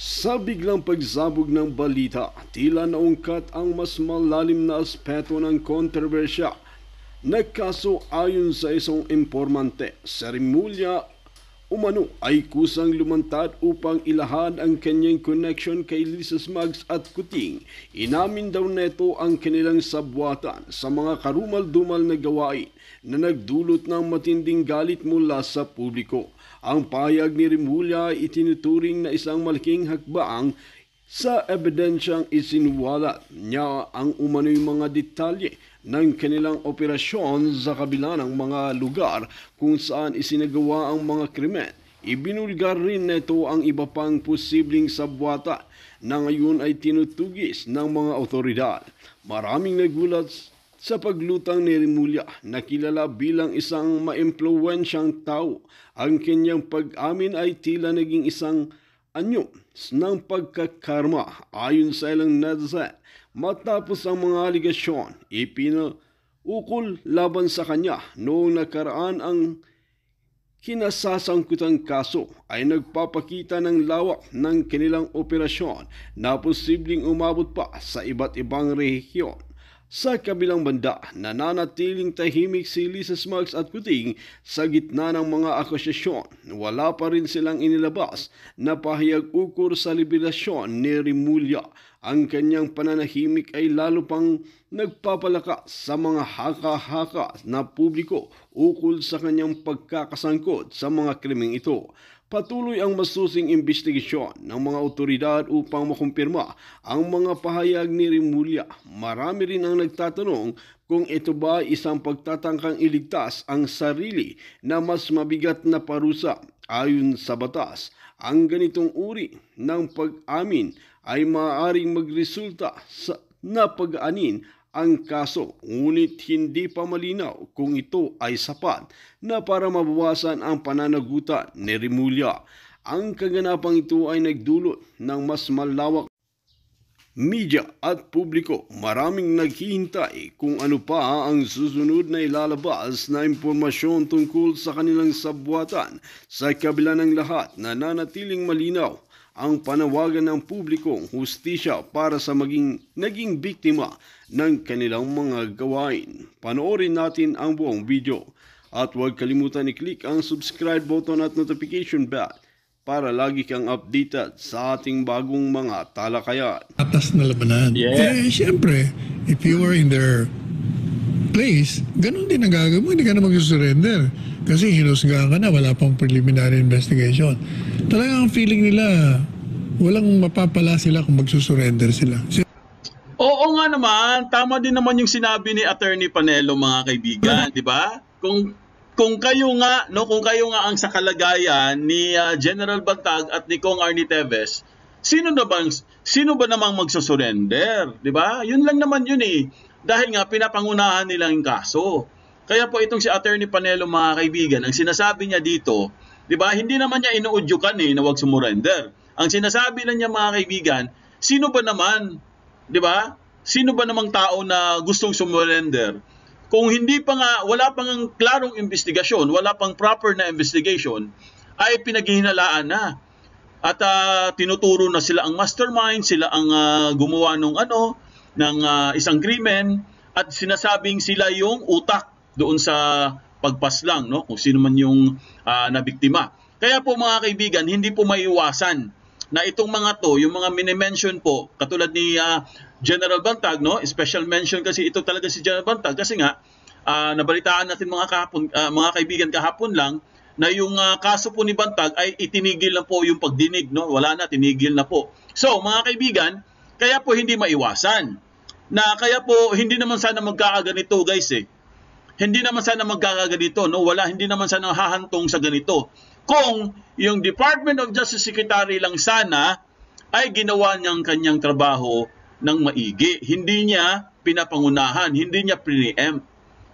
Sa biglang pagsabog ng balita, tila naungkat ang mas malalim na aspeto ng kontrobersya. Nagkaso ayon sa isang impormante, sa Rimulya umano ay kusang lumantad upang ilahad ang kanyang connection kay Lisa Smugs at Kuting. Inamin daw neto ang kanilang sabwatan sa mga karumal-dumal na gawain na nagdulot ng matinding galit mula sa publiko. Ang pahayag ni Rimulya ay itinuturing na isang malaking hakbang sa ebidensyang isinuwalat niya ang umano'y mga detalye ng kanilang operasyon sa kabila ng mga lugar kung saan isinagawa ang mga krimen. Ibinulgar rin nito ang iba pang posibleng sabwata na ngayon ay tinutugis ng mga otoridad. Maraming nagulat sa paglutang ni Rimulya na kilala bilang isang maimpluwensyang tao. Ang kanyang pag-amin ay tila naging isang anyo ng pagkakarma ayon sa ilang netizen. Matapos ang mga aligasyon, ipinaukol laban sa kanya noong nakaraan ang kinasasangkutang kaso ay nagpapakita ng lawak ng kanilang operasyon na posibleng umabot pa sa iba't ibang rehiyon. Sa kabilang banda, nananatiling tahimik si Lisa Smugs at Kuting sa gitna ng mga akusasyon. Wala pa rin silang inilabas na pahayag ukol sa liberasyon ni Rimulya. Ang kanyang pananahimik ay lalo pang nagpapalakas sa mga haka-haka na publiko ukol sa kanyang pagkakasangkot sa mga krimeng ito. Patuloy ang masusing investigasyon ng mga otoridad upang makumpirma ang mga pahayag ni Rimulya. Marami rin ang nagtatanong kung ito ba isang pagtatangkang iligtas ang sarili na mas mabigat na parusa. Ayon sa batas, ang ganitong uri ng pag-amin ay maaaring magresulta na pag-anin ang kaso, ngunit hindi pa malinaw kung ito ay sapat na para mabawasan ang pananagutan ni Rimulya. Ang kaganapang ito ay nagdulot ng mas malawak media at publiko. Maraming naghihintay kung ano pa ang susunod na ilalabas na impormasyon tungkol sa kanilang sabwatan. Sa kabila ng lahat, nananatiling malinaw ang panawagan ng publikong hustisya para sa naging biktima ng kanilang mga gawain. Panoorin natin ang buong video at huwag kalimutan i-click ang subscribe button at notification bell para lagi kang updated sa ating bagong mga talakayan. Atas na labanan. Yeah. Siyempre, if you were in their place, ganun din ang gagawin mo, hindi ka na mag-surrender. Kasi hinusgahan ka na, wala pang preliminary investigation. Talagang ang feeling nila, walang mapapala sila kung magsusurrender sila. Oo nga naman, tama din naman yung sinabi ni Attorney Panelo, mga kaibigan, di ba? Kung kayo nga ang sa kalagayan ni General Bantag at ni Kong Arnie Teves, sino ba namang magsusurrender, di ba? Yun lang naman yun eh. Dahil nga pinapangunahan nila yung kaso. Kaya po itong si Attorney Panelo, mga kaibigan, ang sinasabi niya dito, di ba? Hindi naman niya inuudyukan na wag sumurrender. Ang sinasabi lang niya, mga kaibigan, sino ba naman, di ba? Sino ba namang tao na gustong sumurrender? Kung hindi pa nga, wala pang klarong investigasyon, wala pang proper na investigation, ay pinaghihinalaan na. At tinuturo na sila ang mastermind, sila ang gumawa ng isang krimen, at sinasabing sila yung utak doon sa pagpaslang, no? Kung sino man yung nabiktima. Kaya po, mga kaibigan, hindi po maiiwasan na itong mga to, yung mga minimension po, katulad ni General Bantag, no? Special mention kasi ito talaga si General Bantag kasi nga nabalitaan natin mga kaibigan kahapon lang na yung kaso po ni Bantag ay itinigil na po yung pagdinig, no? Wala na, tinigil na po. So, mga kaibigan, kaya po hindi maiwasan. Kaya po hindi naman sana magkakaganito, guys eh. Hindi naman sana magkakaganito, no? Hindi naman sana hahantong sa ganito. Kung yung Department of Justice Secretary lang sana ay ginawa niyang kanyang trabaho ng maigi. Hindi niya pinapangunahan, hindi niya pre-empt.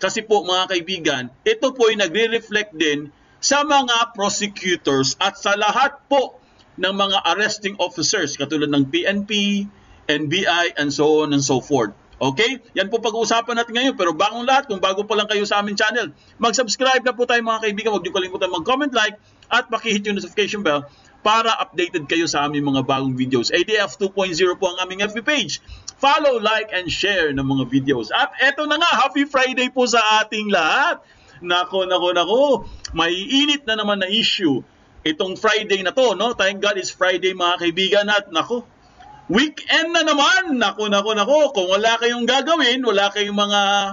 Kasi po, mga kaibigan, ito po ay nagre-reflect din sa mga prosecutors at sa lahat po ng mga arresting officers katulad ng PNP, NBI, and so on and so forth. Okay? Yan po pag-uusapan natin ngayon. Pero bagong lahat, kung bago pa lang kayo sa aming channel, mag-subscribe na po tayo, mga kaibigan. Huwag niyo kalimutan mag-comment, like, at pakihit yung notification bell para updated kayo sa aming mga bagong videos. ADF 2.0 po ang aming FB page. Follow, like, and share ng mga videos. At eto na nga, Happy Friday po sa ating lahat. Nako, may init na naman na issue itong Friday na to, no? Thank God it's Friday, mga kaibigan. At nako, weekend na naman. Nako. Kung wala kayong gagawin, wala kayong mga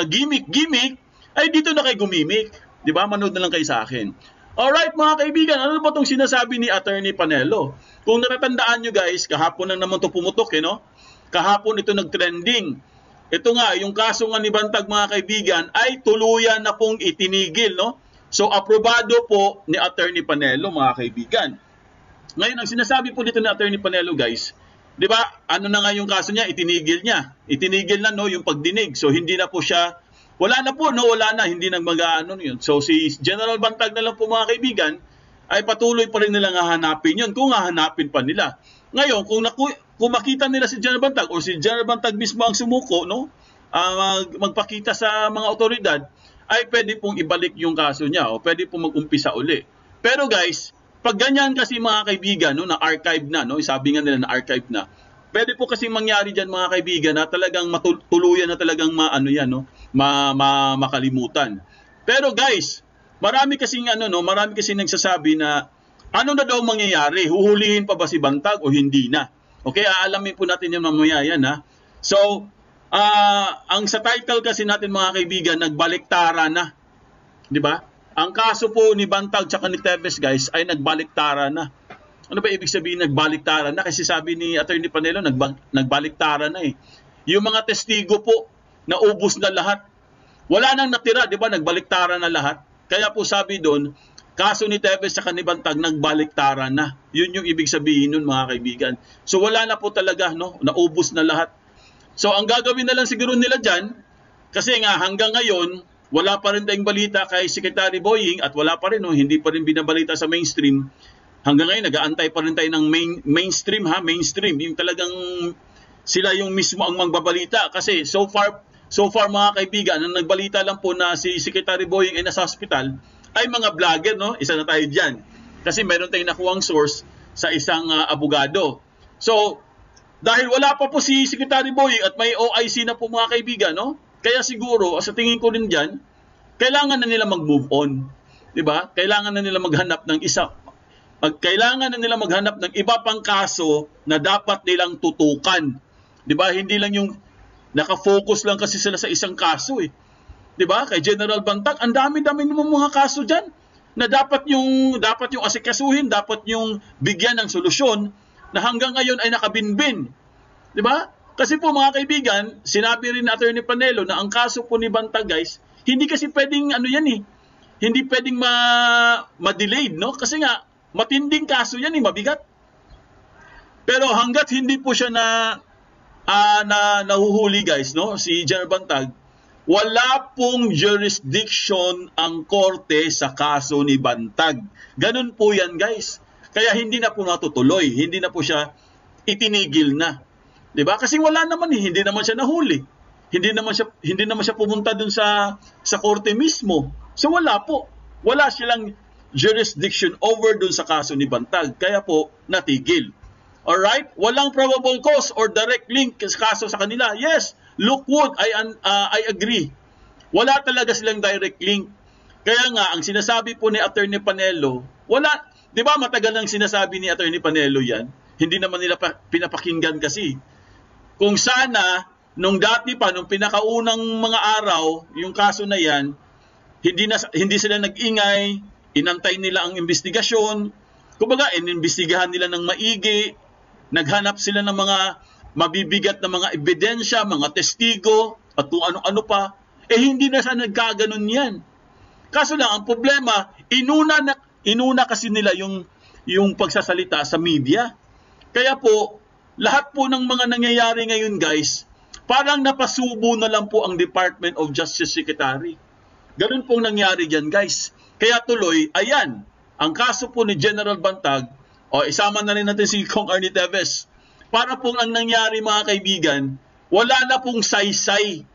gimmick, ay dito na kayo gumimik. Di ba? Manood na lang kayo sa akin. Alright, mga kaibigan, ano ba itong sinasabi ni Attorney Panelo? Kung natatandaan nyo guys, kahapon lang naman ito pumutok, no? Kahapon ito nag-trending. Ito nga, yung kaso nga ni Bantag, mga kaibigan, ay tuluyan na pong itinigil, no? So, aprobado po ni Attorney Panelo, mga kaibigan. Ngayon, ang sinasabi po dito ni Attorney Panelo, guys, di ba, ano na nga yung kaso niya, itinigil niya. Itinigil na, no, yung pagdinig. So, hindi na po siya, wala na, hindi nang mag-ano yun. So, si General Bantag na lang po, mga kaibigan, ay patuloy pa rin nilang hahanapin yun, kung hahanapin pa nila. Ngayon, kung makita nila si General Bantag, o si General Bantag mismo ang sumuko, no, magpakita sa mga otoridad, ay pwede pong ibalik yung kaso niya, o pwede pong mag-umpisa uli. Pero guys, pag ganyan kasi, mga kaibigan, no, na archive na, no, sabi nga nila na archive na, pwede po kasi mangyari dyan, mga kaibigan, na talagang matuluyan na talagang makalimutan. Pero guys, marami kasing nagsasabi na ano na daw mangyayari? Huhulihin pa ba si Bantag o hindi na? Okay, aalamin po natin yung mamaya yan, ha. So, ang sa title kasi natin, mga kaibigan, nagbaliktaran na. 'Di ba? Ang kaso po ni Bantag tsaka ni Teves, guys, ay nagbaliktaran na. Ano ba ibig sabihin nagbaliktaran na? Kasi sabi ni Attorney Panelo, nagbaliktaran na eh. Yung mga testigo po, naubos na lahat. Wala nang natira, 'di ba? Nagbaliktaran na lahat. Kaya po sabi doon, kaso ni Teves tsaka ni Bantag nagbaliktaran na. Yun yung ibig sabihin nun, mga kaibigan. So wala na po talaga, no? Naubos na lahat. So ang gagawin na lang siguro nila dyan, kasi nga hanggang ngayon, wala pa rin tayong balita kay Secretary Boying at wala pa rin, no? Hindi pa rin binabalita sa mainstream. Hanggang ngayon, nag-aantay pa rin tayo ng mainstream, ha? Mainstream. Yung talagang sila yung mismo ang magbabalita. Kasi so far mga kaibigan, ang nagbalita lang po na si Secretary Boying ay nasa hospital, ay mga vlogger, no? Isa na tayo dyan. Kasi meron tayong nakuhang source sa isang abogado. So, dahil wala pa po si Secretary Boying at may OIC na po, mga kaibigan, no? Kaya siguro, sa tingin ko rin dyan, kailangan na nila mag-move on. Diba? Kailangan na nila maghanap ng iba pang kaso na dapat nilang tutukan. Diba? Hindi lang yung nakafocus lang kasi sila sa isang kaso eh. Diba? Kay General Bantag, ang dami-dami naman mga kaso dyan na dapat yung asikasuhin, dapat yung bigyan ng solusyon na hanggang ngayon ay nakabinbin. Diba? Kasi po, mga kaibigan, sinabi rin ni Attorney Panelo na ang kaso po ni Bantag, guys, hindi kasi pwedeng hindi pwedeng ma-delayed, no? Kasi nga, matinding kaso yan, mabigat. Pero hanggat hindi po siya nahuhuli, guys, no? Si General Bantag, wala pong jurisdiction ang korte sa kaso ni Bantag. Ganun po yan, guys. Kaya hindi na po natutuloy, hindi na po siya itinigil na. 'Di ba? Kasi wala naman hindi naman siya nahuli. Hindi naman siya pumunta dun sa korte mismo. So wala po. Wala silang jurisdiction over dun sa kaso ni Bantag. Kaya po natigil. All right? Walang probable cause or direct link sa kaso sa kanila. Yes, Lookwood, I agree. Wala talaga silang direct link. Kaya nga ang sinasabi po ni Attorney Panelo, wala, 'di ba, matagal nang sinasabi ni Attorney Panelo 'yan. Hindi naman nila pinapakinggan kasi. Kung sana, nung dati pa, nung pinakaunang mga araw, yung kaso na yan, hindi sila nag-ingay, inantay nila ang investigasyon, kumbaga, inimbestigahan nila ng maigi, naghanap sila ng mga mabibigat na mga ebidensya, mga testigo, at kung ano-ano pa, hindi na sana nagkaganon yan. Kaso lang, ang problema, inuna kasi nila yung pagsasalita sa media. Kaya po, lahat po ng mga nangyayari ngayon, guys, parang napasubo na lang po ang Department of Justice Secretary. Ganun pong nangyari dyan, guys. Kaya tuloy, ayan, ang kaso po ni General Bantag, isama na rin natin si Kong Arnie Teves. Para pong ang nangyari, mga kaibigan, wala na pong saysay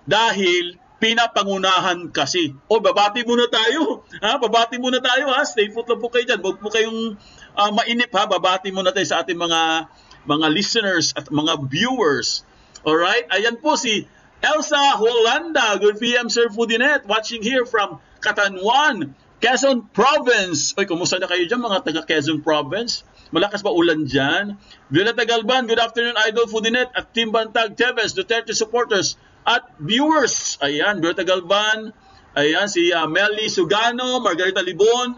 dahil pinapangunahan kasi. Babati muna tayo. Babati muna tayo, ha? Stay put lang po kayo dyan. Huwag po kayong mainip ha, babati muna tayo sa ating mga listeners at mga viewers. Alright, ayan po si Elsa Holanda. Good PM, Sir Foodinet, watching here from Catanwan, Quezon Province. Oy, kumusta na kayo dyan mga taga Quezon Province? Malakas ba ulan dyan? Violeta Galban, good afternoon, Idol Foodinet at Team Bantag Teves, Duterte supporters at viewers. Ayan, Violeta Galban. Ayan, si Melly Sugano, Margarita Libon.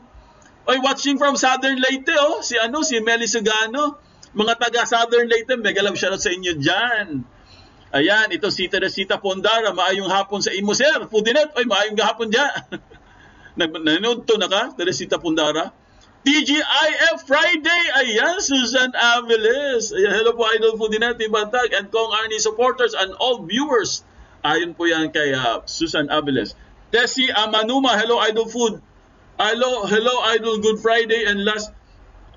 Oy, watching from Southern Leyte, oh. Si Melly Sugano. Mga taga Southern Leyte, mega love shoutout sa inyo dyan. Ayan, ito si Teresita Pondara, maayong hapon sa imo, Sir Foodinet. Oy, maayong hapon dyan. Nanood to na ka, Teresita Pondara. TGIF Friday, ayan, Susan Aviles. Ayan, hello po, Idol Foodinet, Team Bantag, and Kong Arnie supporters and all viewers. Ayon po yan kay Susan Aviles. Tessie Amanuma, hello, Idol Food. Hello, Idol, good Friday and last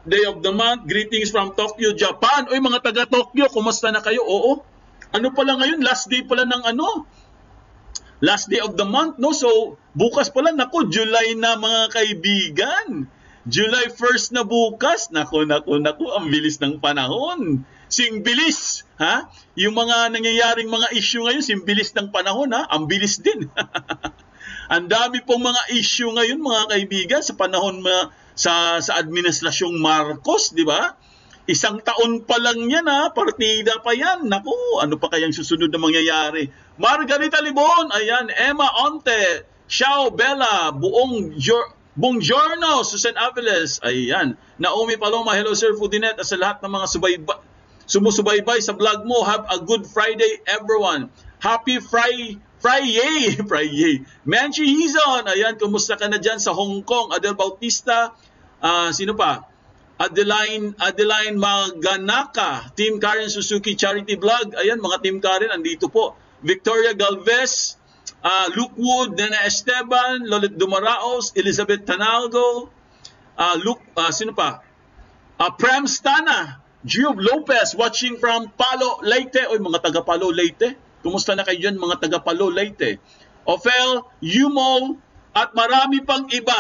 day of the month. Greetings from Tokyo, Japan. Oy, mga taga Tokyo, kumusta na kayo? Oo. Ano pala ngayon? Last day pala ng last day of the month, no? So, bukas pala, naku, July na mga kaibigan. July 1st na bukas. Naku, ang bilis ng panahon. Sing bilis, ha? Yung mga nangyayaring mga issue ngayon, sing bilis ng panahon, ha? Ang bilis din. Ang dami pong mga issue ngayon, mga kaibigan, sa panahon sa administrasyong Marcos, di ba? Isang taon pa lang yan, ha? Partida pa yan. Naku, ano pa kayang susunod na mangyayari? Margarita Libon, ayan, Emma Onte, Xiao Bella, Buongiorno, Susan Aviles, ayan. Naomi Paloma, hello Sir Foodinet, at sa lahat ng mga sumusubaybay sa vlog mo. Have a good Friday, everyone. Happy Friday. Menchi Hizon, ayan, kumusta ka na dyan sa Hong Kong? Adel Bautista, sino pa? Adeline Maganaka, Team Karen Suzuki Charity Vlog. Ayan, mga Team Karen, andito po. Victoria Galvez, Luke Wood, Nena Esteban, Lolit Dumaraos, Elizabeth Tanalgo, sino pa? Prem Stana, Gio Lopez, watching from Palo Leyte. Oy, mga taga Palo Leyte. Kumusta na kayo dyan, mga taga Palo Leyte? Ophel, Yumol, at marami pang iba.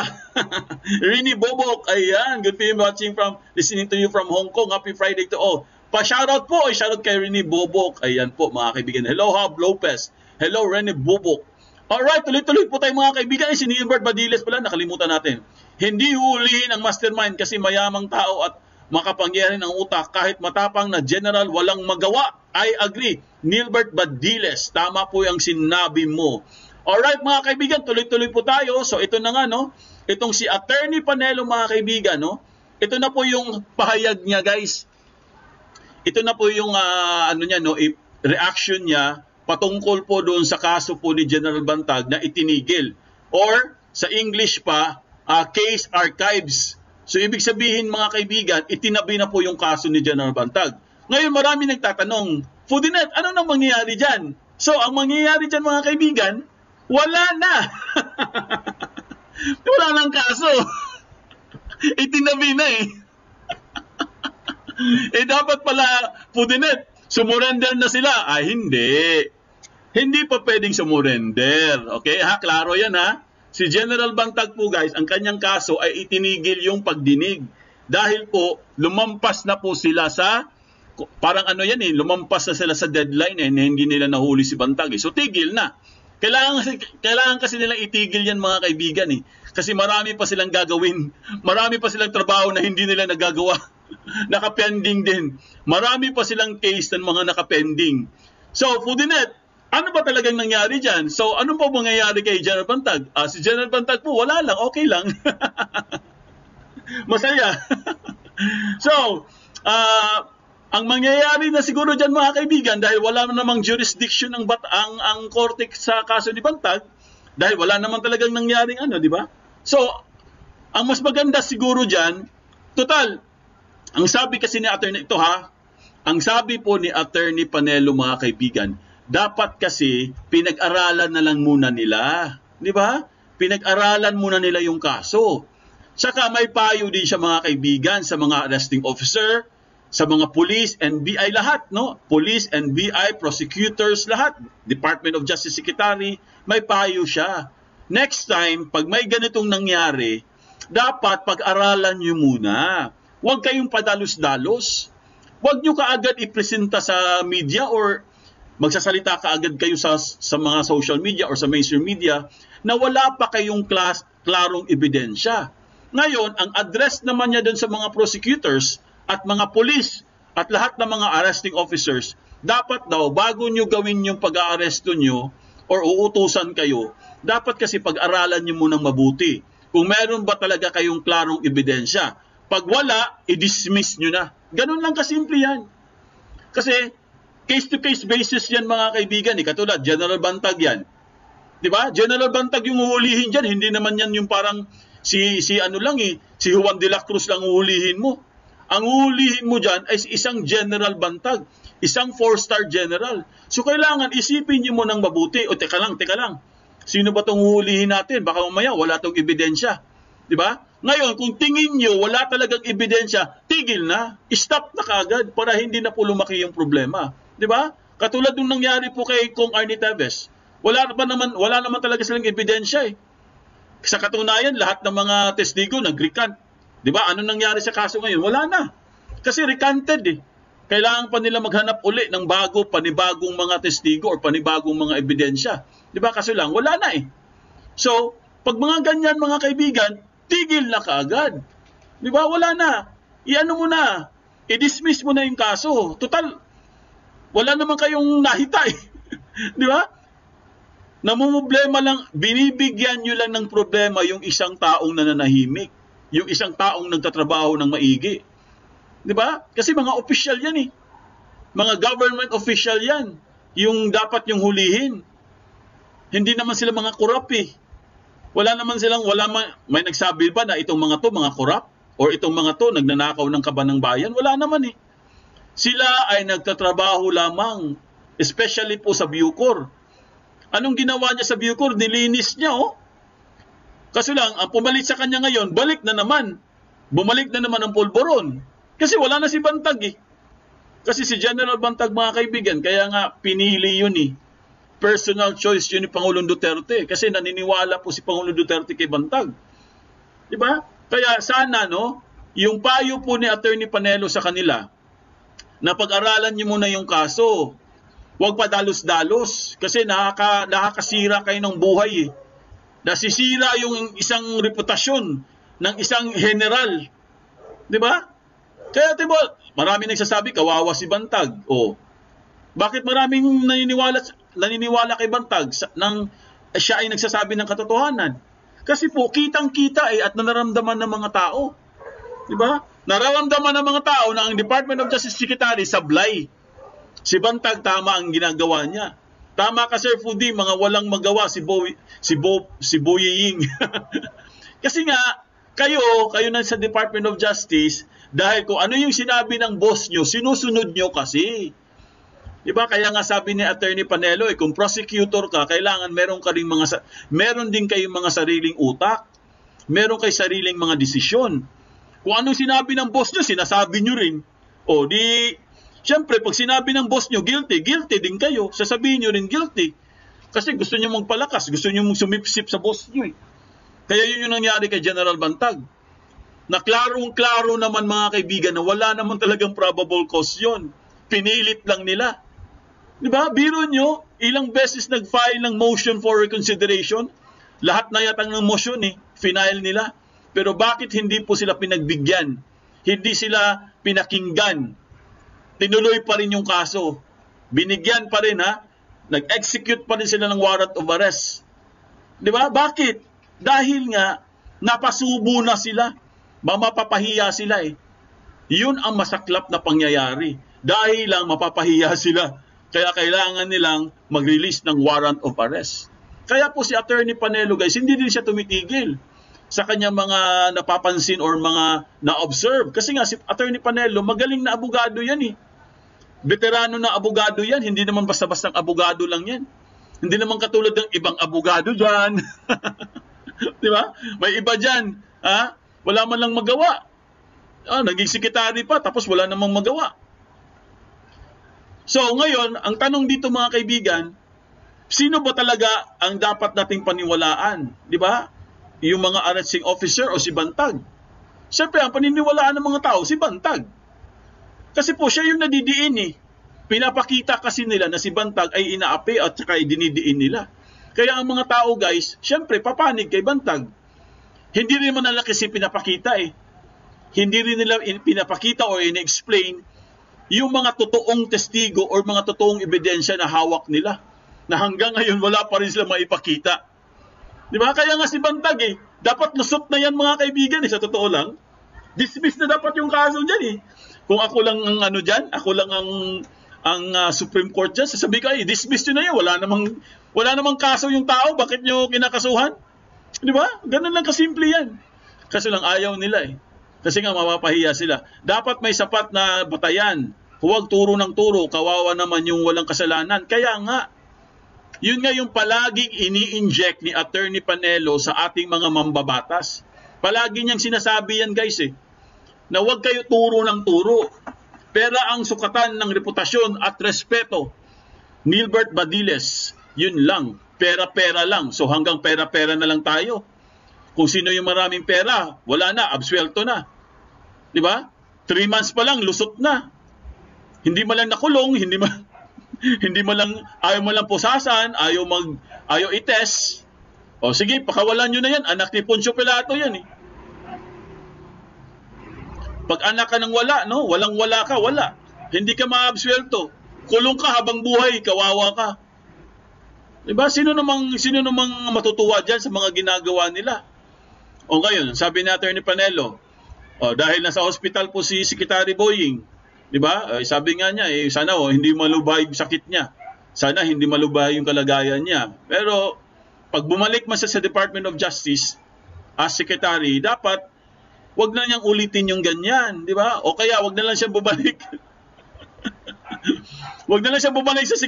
Rini Bobok, ayan, good for you watching listening to you from Hong Kong. Happy Friday to all. Pa-shoutout po, shoutout kay Rini Bobok. Ayan po, mga kaibigan. Hello, Hub Lopez. Hello, Rini Bobok. Alright, tuloy-tuloy po tayo, mga kaibigan. Si Nilbert Badiles pala, nakalimutan natin. Hindi hulihin ang mastermind kasi mayamang tao at makapangyarihan ang utak. Kahit matapang na general, walang magawa. I agree. Nilbert Badiles, tama po yung sinabi mo. Alright, mga kaibigan, tuloy-tuloy po tayo. So ito na nga, no? Itong si Attorney Panelo, mga kaibigan, no? Ito na po yung pahayag niya, guys. Ito na po yung reaction niya patungkol po doon sa kaso po ni General Bantag na itinigil. Or sa English pa, case archives. So ibig sabihin, mga kaibigan, itinabi na po yung kaso ni General Bantag. Ngayon marami nagtatanong, Foodinet, ano nang mangyayari dyan? So ang mangyayari dyan, mga kaibigan, wala na. Wala nang kaso. Itinabi na eh. Dapat pala, Foodinet, sumurrender na sila. Hindi. Hindi pa pwedeng sumurrender. Okay, ha? Klaro yan, ha? Si General Bantag po, guys, ang kanyang kaso ay itinigil yung pagdinig. Dahil po, lumampas na po sila sa, parang lumampas na sila sa deadline na hindi nila nahuli si Bantag. So, tigil na. Kailangan kasi nilang itigil yan, mga kaibigan eh. Kasi marami pa silang gagawin. Marami pa silang trabaho na hindi nila nagagawa. Nakapending din. Marami pa silang case ng mga nakapending. So, Foodinet, ano ba talagang nangyari dyan? So, ano pa mangyayari kay General Bantag? Si General Bantag po, wala lang, okay lang. Masaya. So, ang mangyayari na siguro dyan, mga kaibigan, dahil wala namang jurisdiction ang korte sa kaso ni Bantag, dahil wala naman talagang nangyaring di ba? So, ang mas maganda siguro dyan, total, ang sabi kasi ni Attorney, ang sabi po ni Attorney Panelo, mga kaibigan, dapat kasi pinag-aralan na lang muna nila. Di ba? Pinag-aralan muna nila yung kaso. Saka may payo din siya, mga kaibigan, sa mga arresting officer, sa mga police and BI lahat, no? Police and BI, prosecutors lahat, Department of Justice Secretary, may payo siya. Next time, pag may ganitong nangyari, dapat pag-aralan nyo muna. huwag kayong padalos-dalos. Huwag nyo kaagad ipresenta sa media or magsasalita kaagad kayo sa mga social media or sa mainstream media na wala pa kayong klarong ebidensya. Ngayon, ang address naman niya dun sa mga prosecutors at mga police at lahat ng mga arresting officers, dapat daw, bago nyo gawin yung pag-aaresto nyo or uutusan kayo, dapat kasi pag-aralan nyo munang mabuti. Kung meron ba talaga kayong klarong ebidensya. Pag wala, i-dismiss nyo na. Ganun lang kasimple yan. Kasi, case-to-case basis yan mga kaibigan. Katulad, General Bantag yan. Diba? General Bantag yung uhulihin dyan. Hindi naman yan yung parang si Juan de la Cruz lang uhulihin mo. Ang uhulihin mo dyan ay isang General Bantag. Isang 4-star general. So kailangan isipin nyo mo ng mabuti. O teka lang. Sino ba itong uhulihin natin? Baka mamaya wala itong ebidensya. Diba? Ngayon, kung tingin nyo wala talagang ebidensya, tigil na. Stop na kagad para hindi na po lumaki yung problema. Diba? Katulad nung nangyari po kay Kong Arnie Teves. Wala naman talaga silang ebidensya eh. Sa katunayan, lahat ng mga testigo nag-recant. Diba? Ano nangyari sa kaso ngayon? Wala na. Kasi recanted eh. Kailangan pa nila maghanap uli ng panibagong mga testigo or panibagong mga ebidensya. Diba? Kaso lang, wala na eh. So, pag mga ganyan mga kaibigan, tigil na kaagad. Diba? Wala na. I-ano mo na. I-dismiss mo na yung kaso. Total, wala naman kayong nahita eh. Diba? Namumblema lang, binibigyan nyo lang ng problema yung isang taong nananahimik. Yung isang taong nagtatrabaho ng maigi. Diba? Kasi mga official yan eh. Mga government official yan. Yung dapat yung hulihin. Hindi naman sila mga korap eh. May nagsabi ba na itong mga to, mga korap? Or itong mga to, nagnanakaw ng kaban ng bayan? Wala naman eh. Sila ay nagtatrabaho lamang. Especially po sa Bucor. Anong ginawa niya sa Bucor? Nilinis niya oh. Kaso lang, ang pumalit sa kanya ngayon, balik na naman. Bumalik na naman ang pulburon. Kasi wala na si Bantag eh. Kasi si General Bantag mga kaibigan, kaya nga pinili yun eh. Personal choice yun ni Pangulong Duterte. Kasi naniniwala po si Pangulong Duterte kay Bantag. Diba? Kaya sana no, yung payo po ni Attorney Panelo sa kanila, na pag-aralan niyo muna yung kaso. Huwag pa dalos-dalos. Kasi nakakasira kayo ng buhay eh. Nasisira yung isang reputasyon ng isang general. Diba? Kaya diba, marami nagsasabi, kawawa si Bantag. O, bakit maraming naniniwala kay Bantag nang siya ay nagsasabi ng katotohanan? Kasi po, kitang-kita at nararamdaman ng mga tao. Diba? Nararamdaman ng mga tao na ang Department of Justice Secretary sablay. Si Bantag, tama ang ginagawa niya. Tama ka Sir Fudi, mga walang magawa si Boy Ying. Kasi nga, kayo na sa Department of Justice, dahil kung ano yung sinabi ng boss nyo, sinusunod nyo kasi. Diba? Kaya nga sabi ni Attorney Panelo, kung prosecutor ka, kailangan meron din kayong mga sariling utak. Meron kayong sariling mga desisyon. Kung anong sinabi ng boss nyo, sinasabi nyo rin. O siyempre, pag sinabi ng boss nyo, guilty din kayo. Sasabihin nyo rin guilty. Kasi gusto nyo magpalakas, gusto nyo sumipsip sa boss nyo eh. Kaya yun yung nangyari kay General Bantag. Na klarong-klaro naman mga kaibigan na wala naman talagang probable cause yun. Pinilit lang nila. Diba? Biro nyo, ilang beses nag-file ng motion for reconsideration. Lahat na yatang ng motion final nila. Pero bakit hindi po sila pinagbigyan? Hindi sila pinakinggan. Tinuloy pa rin yung kaso. Binigyan pa rin Nag-execute pa rin sila ng warrant of arrest. Diba? Bakit? Dahil nga, napasubo na sila. Mapapahiya sila eh. Yun ang masaklap na pangyayari. Dahil lang mapapahiya sila. Kaya kailangan nilang mag-release ng warrant of arrest. Kaya po si Attorney Panelo guys, hindi din siya tumitigil sa kanyang mga napapansin or mga na-observe. Kasi nga si Attorney Panelo, magaling na abogado yan eh. Veterano na abogado yan. Hindi naman basta-bastang abogado lang yan. Hindi naman katulad ng ibang abogado dyan. Di ba? May iba dyan. Wala man lang magawa. Naging sekretary pa, tapos wala namang magawa. So ngayon, ang tanong dito mga kaibigan, sino ba talaga ang dapat nating paniwalaan? Di ba? Yung mga arresting officer o si Bantag? Siyempre, ang paniniwalaan ng mga tao, si Bantag. Kasi po, siya yung nadidiin eh. Pinapakita kasi nila na si Bantag ay inaapi at saka ay dinidiin nila. Kaya ang mga tao guys, siyempre, papanig kay Bantag. Hindi rin naman nila kasi pinapakita eh. Hindi rin nila pinapakita o in-explain yung mga totoong testigo o mga totoong ebidensya na hawak nila. Na hanggang ngayon wala pa rin sila maipakita. Di ba? Kaya nga si Bantag eh, dapat lusot na yan mga kaibigan eh, sa totoo lang. Dismiss na dapat yung kaso dyan eh. Kung ako lang ang ano dyan, ako lang ang Supreme Court dyan, sasabihin ko, dismiss nyo na yan. Wala namang kaso yung tao, bakit nyo kinakasuhan? Di ba? Ganun lang kasimple yan. Kasi lang ayaw nila eh. Kasi nga mapapahiya sila. Dapat may sapat na batayan. Huwag turo ng turo, kawawa naman yung walang kasalanan. Kaya nga, yun nga yung palaging ini-inject ni Attorney Panelo sa ating mga mambabatas. Palagi niyang sinasabi yan guys eh, na huwag kayo turo ng turo. Pera ang sukatan ng reputasyon at respeto. Nilbert Badiles, yun lang. Pera-pera lang. So hanggang pera-pera na lang tayo. Kung sino yung maraming pera, wala na, absuelto na. Di ba? 3 months pa lang, lusot na. Hindi man lang nakulong, hindi man lang, ayaw mo lang pusasan, ayaw i-test. O sige, pakawalan nyo na yan. Anak ni Poncio Pilato yan eh. Pag anak ka ng wala, no? Walang-wala ka, wala. Hindi ka maabsuelto. Kulong ka habang buhay, kawawa ka. Diba? Sino namang matutuwa dyan sa mga ginagawa nila? O ngayon, sabi ni Attorney Panelo, dahil nasa hospital po si Secretary Boying, diba? Sabi nga niya, sana hindi malubhay yung sakit niya. Sana hindi malubhay yung kalagayan niya. Pero pag bumalik man siya sa Department of Justice as Secretary, dapat wag na niyang ulitin yung ganyan, di ba? O kaya wag na lang siya bumalik. Wag na lang siya bumalik sa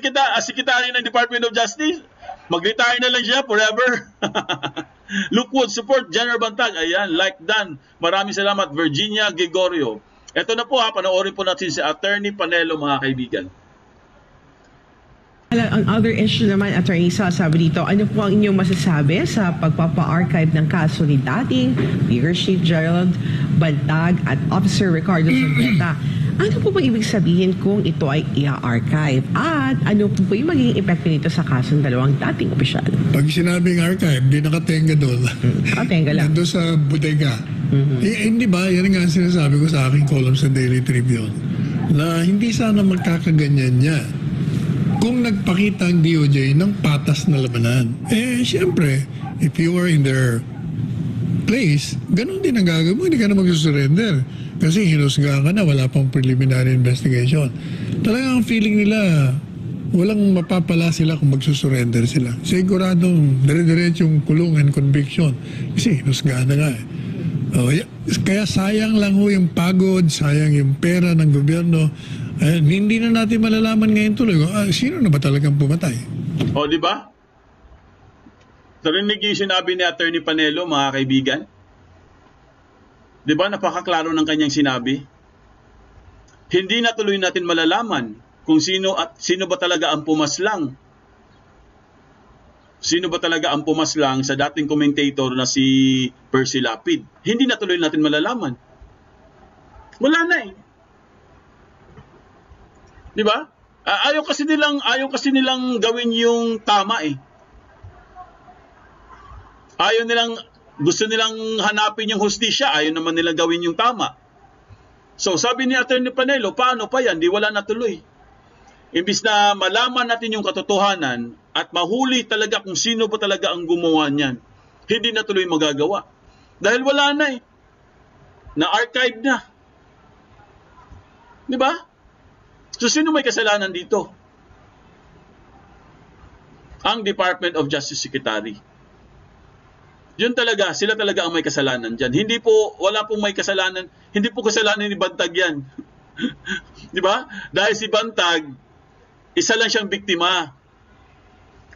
Secretary ng Department of Justice. Mag-retire na lang siya forever. Lookwood, support General Bantag. Ayan, like Dan. Maraming salamat, Virginia Gregorio. Ito na po panoorin po natin si Attorney Panelo mga kaibigan. Ang other issue naman, Attorney Sa, sabi dito, ano po ang inyong masasabi sa pagpapa-archive ng kaso ni dating Mayor Chief Gerald Bantag at Officer Ricardo Zambeta? Ano po ba ibig sabihin kung ito ay i-archive? At ano po yung magiging epekto nito sa kaso ng dalawang dating opisyal? Pag sinabing archive, di nakatenga doon. Nakatenga lang. Nandun sa bodega. Hindi ba, yan nga ang sinasabi ko sa aking column sa Daily Tribune, na hindi sana magkakaganyan niya kung nagpakita ang DOJ ng patas na labanan. Siyempre, if you were in their place, ganun din ang gagawin mo, hindi ka na mag-surrender. Kasi hinusga ka na, wala pang preliminary investigation. Talagang feeling nila, walang mapapala sila kung magsusurrender sila. Siguradong dire-diretsong kulong and conviction. Kasi hinusga na nga eh. Kaya sayang lang ho yung pagod, sayang yung pera ng gobyerno. Hindi na natin malalaman ngayon tuloy sino na ba talagang pumatay. O, di ba? Narinig yung sinabi ni Attorney Panelo, mga kaibigan. Di ba, napakaklaro ng kanyang sinabi? Hindi na tuloy natin malalaman kung sino ba talaga ang pumaslang. Sino ba talaga ang pumaslang sa dating commentator na si Percy Lapid? Hindi na tuloy natin malalaman. Wala na eh. Di ba? Ayaw kasi nilang gawin yung tama eh. Gusto nilang hanapin yung hustisya, ayaw naman nilang gawin yung tama. So sabi ni Attorney Panelo, paano pa yan? Di wala na tuloy. Imbis na malaman natin yung katotohanan at mahuli talaga kung sino ba talaga ang gumawa niyan, hindi na tuloy magagawa. Dahil wala na eh. Na-archive na. Di ba? So sino may kasalanan dito? Ang Department of Justice Secretary. Yun talaga, sila talaga ang may kasalanan dyan. Wala pong may kasalanan, hindi po kasalanan ni Bantag yan. Di ba? Dahil si Bantag, isa lang siyang biktima.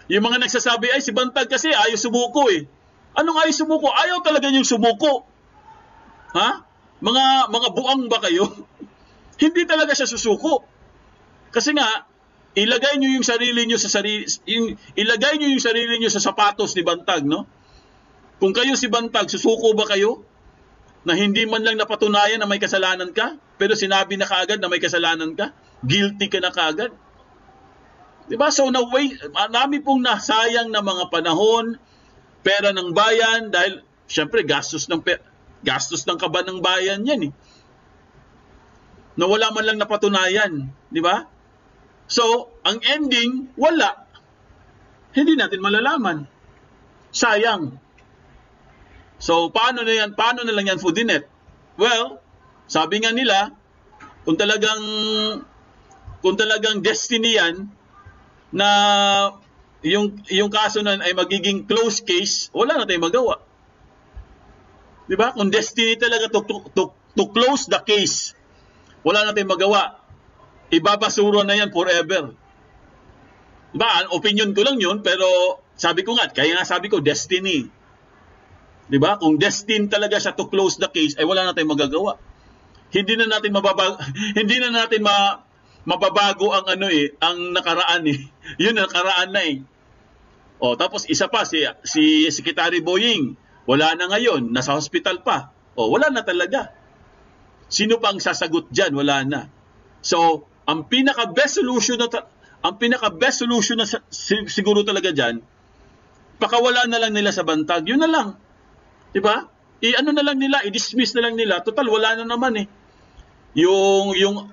Yung mga nagsasabi, si Bantag kasi ayaw sumuko eh. Anong ayaw sumuko? Ayaw talaga niyong sumuko. Ha? Mga buang ba kayo? Hindi talaga siya susuko. Kasi nga, ilagay niyo yung sarili niyo sa sapatos ni Bantag, no? Kung kayo si Bantag, susuko ba kayo? na hindi man lang napatunayan na may kasalanan ka, pero sinabi na kaagad na may kasalanan ka, guilty ka na kaagad. Diba? So, marami pong nasayang na mga panahon, pera ng bayan, dahil, syempre, gastos ng kaban ng bayan yan eh. Na wala man lang napatunayan. Diba? So, ang ending, wala. Hindi natin malalaman. Sayang. So, paano na lang yan, Foodinet? Well, sabi nga nila, kung talagang destiny yan, na yung kaso na ay magiging closed case, wala na tayong magawa. Diba? Kung destiny talaga to close the case, wala na tayong magawa. Ibabasura na yan forever. Diba? Opinion ko lang yun, pero kaya nga sabi ko, destiny. Diba? Kung destined talaga siya to close the case, ay wala na tayong magagawa. Hindi na natin mababago ang ang nakaraan eh. Yun nakaraan na eh. O tapos isa pa si Secretary Boying, wala na ngayon, nasa hospital pa. O wala na talaga. Sino pang sasagot diyan? Wala na. So, ang pinaka-best solution na siguro talaga diyan, pakawala na lang nila sa bantag. Yun na lang. 'Di ba? I-dismiss na lang nila. Total wala na naman eh. Yung